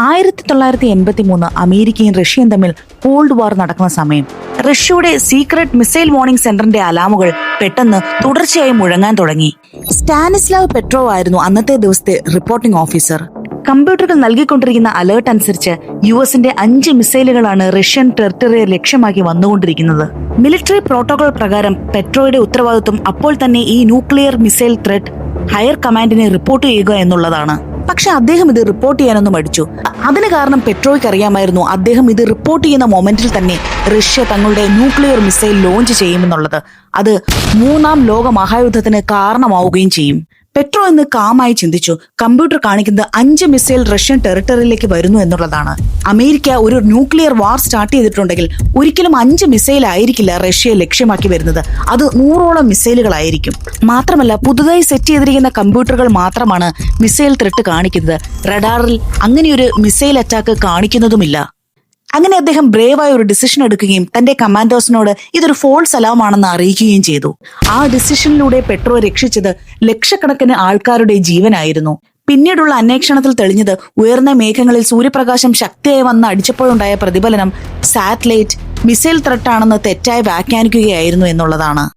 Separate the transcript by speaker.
Speaker 1: 1983 അമേരിക്കയും റഷ്യയും തമ്മിൽ കോൾഡ് വാർ നടക്കുന്ന സമയം റഷ്യയുടെ സീക്രട്ട് മിസൈൽ വാർണിംഗ് സെന്ററിന്റെ അലാമുകൾ പെട്ടെന്ന് തുടർച്ചയായി മുഴങ്ങാൻ തുടങ്ങി. സ്റ്റാനിസ്ലാവ് പെട്രോവ് ആയിരുന്നു അന്നത്തെ ദിവസത്തെ റിപ്പോർട്ടിംഗ് ഓഫീസർ. കമ്പ്യൂട്ടറുകൾ നൽകിക്കൊണ്ടിരിക്കുന്ന അലേർട്ട് അനുസരിച്ച് യുഎസിന്റെ 5 മിസൈലുകളാണ് റഷ്യൻ ടെറിട്ടറിയെ ലക്ഷ്യമാക്കി വന്നുകൊണ്ടിരിക്കുന്നത്. മിലിറ്ററി പ്രോട്ടോകോൾ പ്രകാരം പെട്രോയുടെ ഉത്തരവാദിത്വം അപ്പോൾ തന്നെ ഈ ന്യൂക്ലിയർ മിസൈൽ ത്രെറ്റ് ഹയർ കമാൻഡിനെ റിപ്പോർട്ട് ചെയ്യുക എന്നുള്ളതാണ്. പക്ഷെ അദ്ദേഹം ഇത് റിപ്പോർട്ട് ചെയ്യാനൊന്നും മടിച്ചു. അതിന് കാരണം പെട്രോയ്ക്ക് അറിയാമായിരുന്നു അദ്ദേഹം ഇത് റിപ്പോർട്ട് ചെയ്യുന്ന മൊമെന്റിൽ തന്നെ റഷ്യ തങ്ങളുടെ ന്യൂക്ലിയർ മിസൈൽ ലോഞ്ച് ചെയ്യുമെന്നുള്ളത്. അത് 3ാം ലോക മഹായുദ്ധത്തിന് കാരണമാവുകയും ചെയ്യും. പെട്രോ എന്ന് കാമായി ചിന്തിച്ചു. കമ്പ്യൂട്ടർ കാണിക്കുന്നത് 5 മിസൈൽ റഷ്യൻ ടെറിട്ടറിയിലേക്ക് വരുന്നു എന്നുള്ളതാണ്. അമേരിക്ക ഒരു ന്യൂക്ലിയർ വാർ സ്റ്റാർട്ട് ചെയ്തിട്ടുണ്ടെങ്കിൽ ഒരിക്കലും 5 മിസൈൽ ആയിരിക്കില്ല റഷ്യയെ ലക്ഷ്യമാക്കി വരുന്നത്. അത് 100ഓളം മിസൈലുകളായിരിക്കും. മാത്രമല്ല, പുതുതായി സെറ്റ് ചെയ്തിരിക്കുന്ന കമ്പ്യൂട്ടറുകൾ മാത്രമാണ് മിസൈൽ ത്രെട്ട് കാണിക്കുന്നത്. റഡാറിൽ അങ്ങനെയൊരു മിസൈൽ അറ്റാക്ക് കാണിക്കുന്നതുമില്ല. അങ്ങനെ അദ്ദേഹം ബ്രേവായ ഒരു ഡിസിഷൻ എടുക്കുകയും തന്റെ കമാൻഡേഴ്സിനോട് ഇതൊരു ഫോൾസ് അലാമാണെന്ന് അറിയിക്കുകയും ചെയ്തു. ആ ഡിസിഷനിലൂടെ പെട്രോ രക്ഷിച്ചത് ലക്ഷക്കണക്കിന് ആൾക്കാരുടെ ജീവനായിരുന്നു. പിന്നീടുള്ള അന്വേഷണത്തിൽ തെളിഞ്ഞത് ഉയർന്ന മേഘങ്ങളിൽ സൂര്യപ്രകാശം ശക്തിയായി വന്ന് അടിച്ചപ്പോഴുണ്ടായ പ്രതിഫലനം സാറ്റലൈറ്റ് മിസൈൽ ത്രെട്ടാണെന്ന് തെറ്റായി വ്യാഖ്യാനിക്കുകയായിരുന്നു എന്നുള്ളതാണ്.